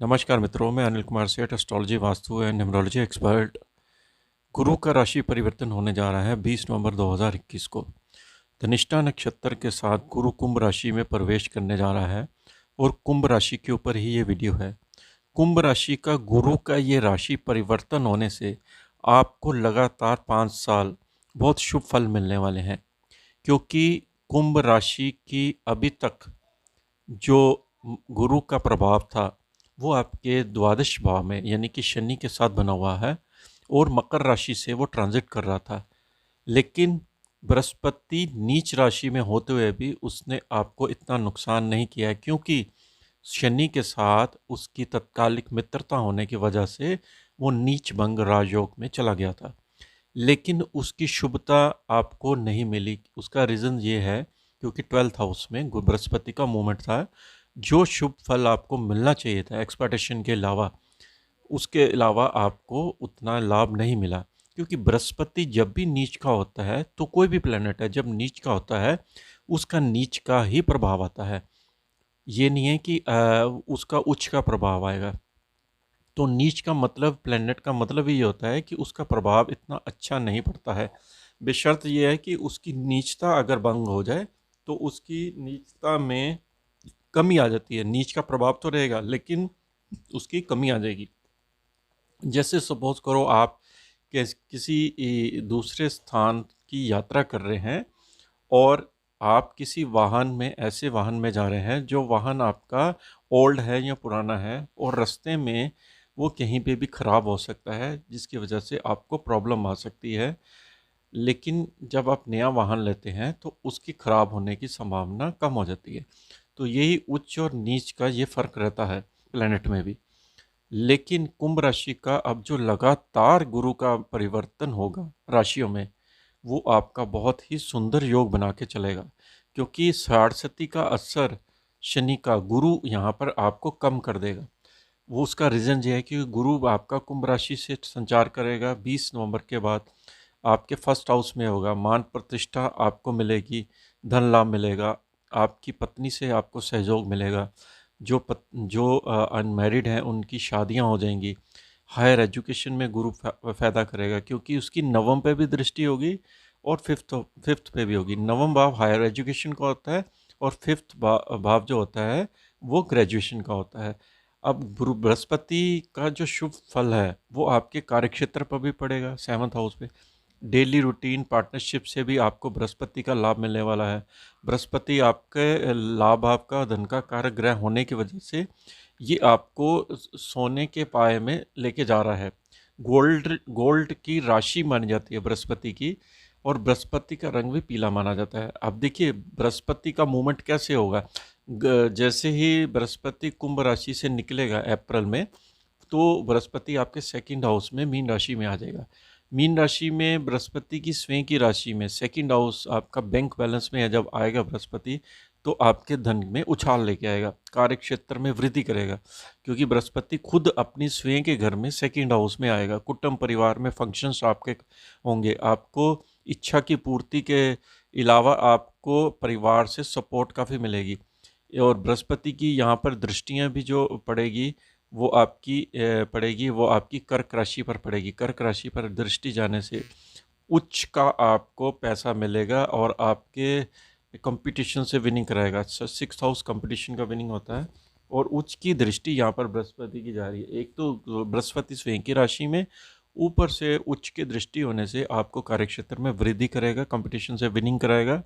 नमस्कार मित्रों, मैं अनिल कुमार सेठ, astrology, vastu and numerology expert. गुरु का राशि परिवर्तन होने जा रहा है 20 नवंबर 2021 को। धनिष्ठा नक्षत्र के साथ गुरु कुंभ राशि में प्रवेश करने जा रहा है और कुंभ राशि के ऊपर ही ये वीडियो है। कुंभ राशि का गुरु का ये राशि परिवर्तन होने से आपको लगातार 5 साल बहुत शुभ फल मिलने वाले हैं, क्योंकि कुंभ राशि की अभी तक जो गुरु का प्रभाव था वो आपके द्वादश भाव में यानी कि शनि के साथ बना हुआ है और मकर राशि से वो ट्रांजिट कर रहा था। लेकिन बृहस्पति नीच राशि में होते हुए भी उसने आपको इतना नुकसान नहीं किया है, क्योंकि शनि के साथ उसकी तत्कालिक मित्रता होने की वजह से वो नीच भंग राजयोग में चला गया था। लेकिन उसकी शुभता आपको नहीं मिली। उसका रीज़न ये है क्योंकि 12th हाउस में बृहस्पति का मूवमेंट था। जो शुभ फल आपको मिलना चाहिए था एक्सपेक्टेशन के अलावा, उसके अलावा आपको उतना लाभ नहीं मिला। क्योंकि बृहस्पति जब भी नीच का होता है, तो कोई भी प्लेनेट है जब नीच का होता है उसका नीच का ही प्रभाव आता है। ये नहीं है कि उसका उच्च का प्रभाव आएगा। तो नीच का मतलब, प्लेनेट का मतलब ये होता है कि उसका प्रभाव इतना अच्छा नहीं पड़ता है। बेशर्त ये है कि उसकी नीचता अगर भंग हो जाए तो उसकी नीचता में कमी आ जाती है। नीच का प्रभाव तो रहेगा लेकिन उसकी कमी आ जाएगी। जैसे सपोज करो आप किसी दूसरे स्थान की यात्रा कर रहे हैं और आप किसी वाहन में, ऐसे वाहन में जा रहे हैं जो वाहन आपका ओल्ड है या पुराना है, और रास्ते में वो कहीं पे भी ख़राब हो सकता है जिसकी वजह से आपको प्रॉब्लम आ सकती है। लेकिन जब आप नया वाहन लेते हैं तो उसकी ख़राब होने की संभावना कम हो जाती है। तो यही उच्च और नीच का ये फ़र्क रहता है प्लेनेट में भी। लेकिन कुंभ राशि का अब जो लगातार गुरु का परिवर्तन होगा राशियों में, वो आपका बहुत ही सुंदर योग बना के चलेगा, क्योंकि साढ़सती का असर शनि का गुरु यहाँ पर आपको कम कर देगा। वो उसका रीज़न ये है कि गुरु आपका कुंभ राशि से संचार करेगा 20 नवंबर के बाद। आपके फर्स्ट हाउस में होगा, मान प्रतिष्ठा आपको मिलेगी, धन लाभ मिलेगा, आपकी पत्नी से आपको सहयोग मिलेगा। जो अनमैरिड हैं उनकी शादियां हो जाएंगी। हायर एजुकेशन में गुरु फ़ायदा करेगा, क्योंकि उसकी नवम पे भी दृष्टि होगी और फिफ्थ पे भी होगी। नवम भाव हायर एजुकेशन का होता है और फिफ्थ भाव जो होता है वो ग्रेजुएशन का होता है। अब बृहस्पति का जो शुभ फल है वो आपके कार्यक्षेत्र पर भी पड़ेगा, 7th हाउस पे। डेली रूटीन पार्टनरशिप से भी आपको बृहस्पति का लाभ मिलने वाला है। बृहस्पति आपके लाभ, आपका धन का कारक ग्रह होने की वजह से ये आपको सोने के पाए में लेके जा रहा है। गोल्ड गोल्ड की राशि मानी जाती है बृहस्पति की, और बृहस्पति का रंग भी पीला माना जाता है। अब देखिए बृहस्पति का मूवमेंट कैसे होगा। जैसे ही बृहस्पति कुंभ राशि से निकलेगा अप्रैल में, तो बृहस्पति आपके सेकंड हाउस में मीन राशि में आ जाएगा। मीन राशि में बृहस्पति की स्वयं की राशि में सेकंड हाउस आपका बैंक बैलेंस में है। जब आएगा बृहस्पति तो आपके धन में उछाल लेके आएगा, कार्य क्षेत्र में वृद्धि करेगा, क्योंकि बृहस्पति खुद अपनी स्वयं के घर में सेकंड हाउस में आएगा। कुटुंब परिवार में फंक्शंस आपके होंगे, आपको इच्छा की पूर्ति के अलावा आपको परिवार से सपोर्ट काफ़ी मिलेगी। और बृहस्पति की यहाँ पर दृष्टियाँ भी जो पड़ेगी वो आपकी कर्क राशि पर पड़ेगी। कर्क राशि पर दृष्टि जाने से उच्च का आपको पैसा मिलेगा और आपके कंपटीशन से विनिंग कराएगा। 6th हाउस कंपटीशन का विनिंग होता है, और उच्च की दृष्टि यहाँ पर बृहस्पति की जा रही है। एक तो बृहस्पति स्वयं की राशि में, ऊपर से उच्च की दृष्टि होने से आपको कार्यक्षेत्र में वृद्धि करेगा, कंपटीशन से विनिंग कराएगा।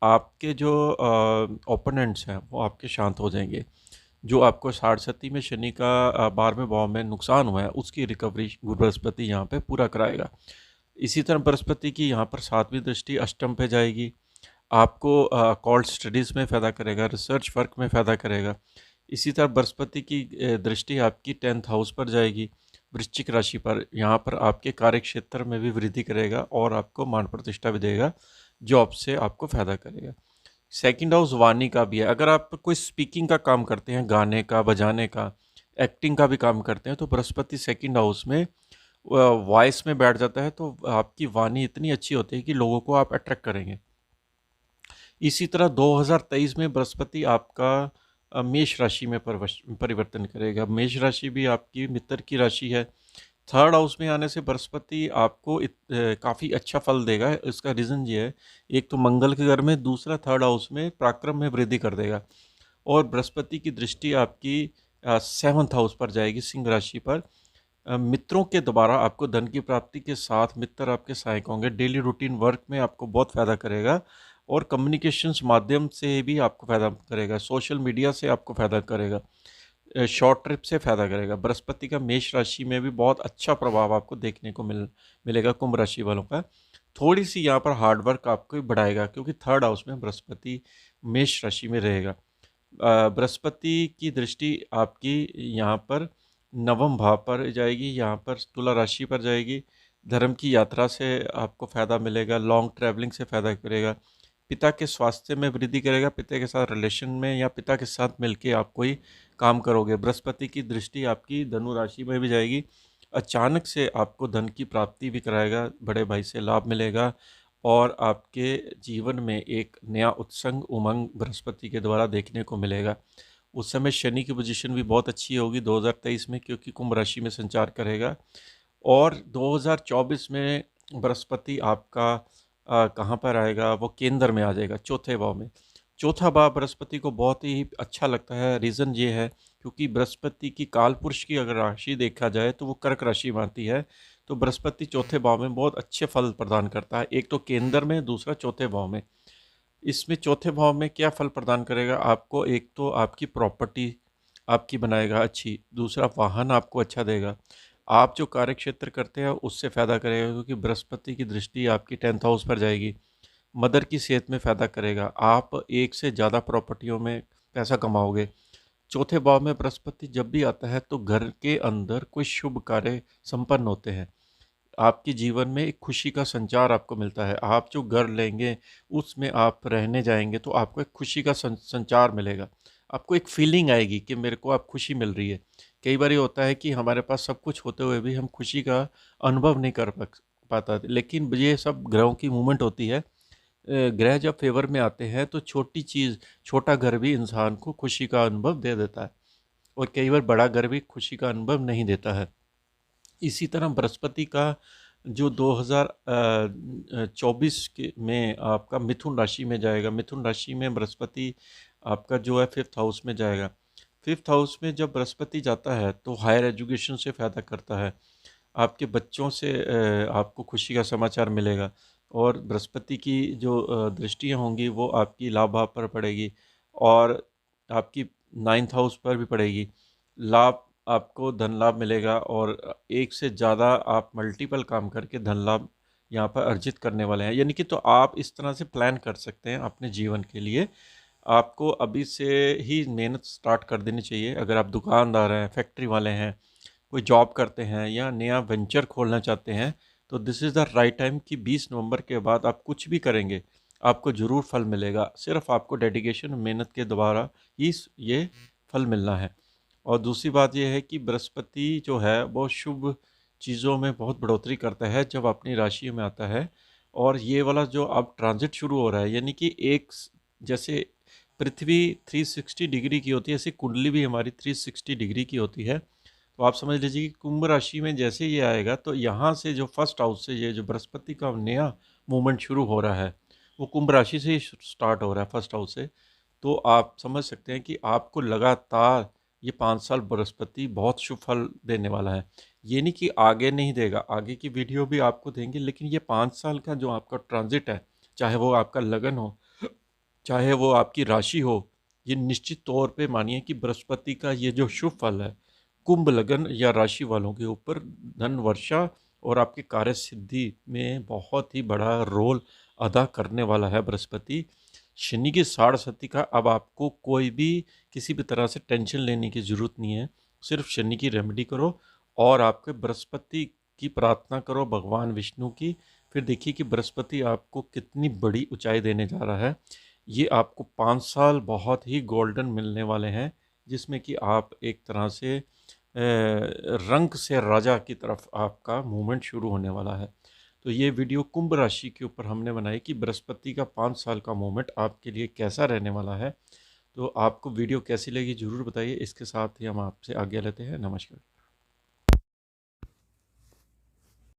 आपके जो ओपोनेंट्स हैं वो आपके शांत हो जाएंगे। जो आपको साढ़सती में शनि का 12वें भाव में नुकसान हुआ है उसकी रिकवरी बृहस्पति यहाँ पे पूरा कराएगा। इसी तरह बृहस्पति की यहाँ पर 7वीं दृष्टि अष्टम पे जाएगी, आपको कॉल्ड स्टडीज़ में फ़ायदा करेगा, रिसर्च वर्क में फ़ायदा करेगा। इसी तरह बृहस्पति की दृष्टि आपकी 10th हाउस पर जाएगी, वृश्चिक राशि पर। यहाँ पर आपके कार्य क्षेत्र में भी वृद्धि करेगा और आपको मान प्रतिष्ठा भी देगा, जॉब से आपको फ़ायदा करेगा। सेकंड हाउस वाणी का भी है। अगर आप कोई स्पीकिंग का काम करते हैं, गाने का, बजाने का, एक्टिंग का भी काम करते हैं, तो बृहस्पति सेकंड हाउस में वॉइस में बैठ जाता है, तो आपकी वाणी इतनी अच्छी होती है कि लोगों को आप अट्रैक्ट करेंगे। इसी तरह 2023 में बृहस्पति आपका मेष राशि में परिवर्तन करेगा। मेष राशि भी आपकी मित्र की राशि है। थर्ड हाउस में आने से बृहस्पति आपको काफ़ी अच्छा फल देगा। इसका रीज़न ये है, एक तो मंगल के घर में, दूसरा थर्ड हाउस में पराक्रम में वृद्धि कर देगा। और बृहस्पति की दृष्टि आपकी सेवन्थ हाउस पर जाएगी, सिंह राशि पर। मित्रों के द्वारा आपको धन की प्राप्ति के साथ मित्र आपके सहायक होंगे। डेली रूटीन वर्क में आपको बहुत फ़ायदा करेगा और कम्युनिकेशंस माध्यम से भी आपको फ़ायदा करेगा। सोशल मीडिया से आपको फ़ायदा करेगा। शॉर्ट ट्रिप से फ़ायदा करेगा। बृहस्पति का मेष राशि में भी बहुत अच्छा प्रभाव आपको देखने को मिलेगा कुंभ राशि वालों का। थोड़ी सी यहाँ पर हार्डवर्क आपको बढ़ाएगा, क्योंकि थर्ड हाउस में बृहस्पति मेष राशि में रहेगा। बृहस्पति की दृष्टि आपकी यहाँ पर नवम भाव पर जाएगी, यहाँ पर तुला राशि पर जाएगी। धर्म की यात्रा से आपको फ़ायदा मिलेगा, लॉन्ग ट्रैवलिंग से फ़ायदा करेगा। पिता के स्वास्थ्य में वृद्धि करेगा, पिता के साथ रिलेशन में या पिता के साथ मिलके आप कोई काम करोगे। बृहस्पति की दृष्टि आपकी धनु राशि में भी जाएगी। अचानक से आपको धन की प्राप्ति भी कराएगा, बड़े भाई से लाभ मिलेगा और आपके जीवन में एक नया उत्संग उमंग बृहस्पति के द्वारा देखने को मिलेगा। उस समय शनि की पोजीशन भी बहुत अच्छी होगी 2023 में, क्योंकि कुंभ राशि में संचार करेगा। और 2024 में बृहस्पति आपका कहाँ पर आएगा, वो केंद्र में आ जाएगा, चौथे भाव में। चौथा भाव बृहस्पति को बहुत ही अच्छा लगता है। रीज़न ये है, क्योंकि बृहस्पति की काल पुरुष की अगर राशि देखा जाए तो वो कर्क राशि में आती है। तो बृहस्पति चौथे भाव में बहुत अच्छे फल प्रदान करता है, एक तो केंद्र में, दूसरा चौथे भाव में। इसमें चौथे भाव में क्या फल प्रदान करेगा आपको, एक तो आपकी प्रॉपर्टी आपकी बनाएगा अच्छी, दूसरा वाहन आपको अच्छा देगा। आप जो कार्य क्षेत्र करते हैं उससे फ़ायदा करेगा, क्योंकि बृहस्पति की दृष्टि आपकी 10th हाउस पर जाएगी। मदर की सेहत में फ़ायदा करेगा। आप एक से ज़्यादा प्रॉपर्टियों में पैसा कमाओगे। चौथे भाव में बृहस्पति जब भी आता है तो घर के अंदर कोई शुभ कार्य संपन्न होते हैं। आपके जीवन में एक खुशी का संचार आपको मिलता है। आप जो घर लेंगे उसमें आप रहने जाएंगे तो आपको एक खुशी का संचार मिलेगा। आपको एक फीलिंग आएगी कि मेरे को अब खुशी मिल रही है। कई बार ये होता है कि हमारे पास सब कुछ होते हुए भी हम खुशी का अनुभव नहीं कर पाता, लेकिन ये सब ग्रहों की मूवमेंट होती है। ग्रह जब फेवर में आते हैं तो छोटी चीज़, छोटा घर भी इंसान को खुशी का अनुभव दे देता है, और कई बार बड़ा घर भी खुशी का अनुभव नहीं देता है। इसी तरह बृहस्पति का जो 2024 के में आपका मिथुन राशि में जाएगा। मिथुन राशि में बृहस्पति आपका जो है 5th हाउस में जाएगा। 5th हाउस में जब बृहस्पति जाता है तो हायर एजुकेशन से फ़ायदा करता है। आपके बच्चों से आपको खुशी का समाचार मिलेगा। और बृहस्पति की जो दृष्टियाँ होंगी वो आपकी लाभ भाव पर पड़ेगी और आपकी 9th हाउस पर भी पड़ेगी। लाभ, आपको धन लाभ मिलेगा और एक से ज़्यादा आप मल्टीपल काम करके धन लाभ यहाँ पर अर्जित करने वाले हैं। यानी कि तो आप इस तरह से प्लान कर सकते हैं अपने जीवन के लिए। आपको अभी से ही मेहनत स्टार्ट कर देनी चाहिए। अगर आप दुकानदार हैं, फैक्ट्री वाले हैं, कोई जॉब करते हैं या नया वेंचर खोलना चाहते हैं, तो this is the right time कि 20 नवंबर के बाद आप कुछ भी करेंगे आपको ज़रूर फल मिलेगा। सिर्फ आपको डेडिकेशन, मेहनत के द्वारा ही ये फल मिलना है। और दूसरी बात यह है कि बृहस्पति जो है वो शुभ चीज़ों में बहुत बढ़ोतरी करता है जब अपनी राशि में आता है। और ये वाला जो अब ट्रांजिट शुरू हो रहा है, यानी कि एक जैसे पृथ्वी 360 डिग्री की होती है, ऐसी कुंडली भी हमारी 360 डिग्री की होती है। तो आप समझ लीजिए कि कुंभ राशि में जैसे ये आएगा तो यहाँ से जो फर्स्ट हाउस से ये जो बृहस्पति का नया मूवमेंट शुरू हो रहा है वो कुंभ राशि से ही स्टार्ट हो रहा है, फर्स्ट हाउस से। तो आप समझ सकते हैं कि आपको लगातार ये 5 साल बृहस्पति बहुत शुभ फल देने वाला है। ये नहीं कि आगे नहीं देगा, आगे की वीडियो भी आपको देंगे, लेकिन ये 5 साल का जो आपका ट्रांजिट है, चाहे वो आपका लगन हो, चाहे वो आपकी राशि हो, ये निश्चित तौर पे मानिए कि बृहस्पति का ये जो शुभ फल है कुंभ लगन या राशि वालों के ऊपर धन वर्षा और आपकी कार्य सिद्धि में बहुत ही बड़ा रोल अदा करने वाला है बृहस्पति। शनि की साढ़ सती का अब आपको कोई भी किसी भी तरह से टेंशन लेने की ज़रूरत नहीं है। सिर्फ शनि की रेमेडी करो और आपके बृहस्पति की प्रार्थना करो, भगवान विष्णु की। फिर देखिए कि बृहस्पति आपको कितनी बड़ी ऊंचाई देने जा रहा है। ये आपको 5 साल बहुत ही गोल्डन मिलने वाले हैं, जिसमें कि आप एक तरह से रंक से राजा की तरफ आपका मूवमेंट शुरू होने वाला है। तो ये वीडियो कुंभ राशि के ऊपर हमने बनाई कि बृहस्पति का 5 साल का मूवमेंट आपके लिए कैसा रहने वाला है। तो आपको वीडियो कैसी लगी ज़रूर बताइए। इसके साथ ही हम आपसे आज्ञा लेते हैं। नमस्कार।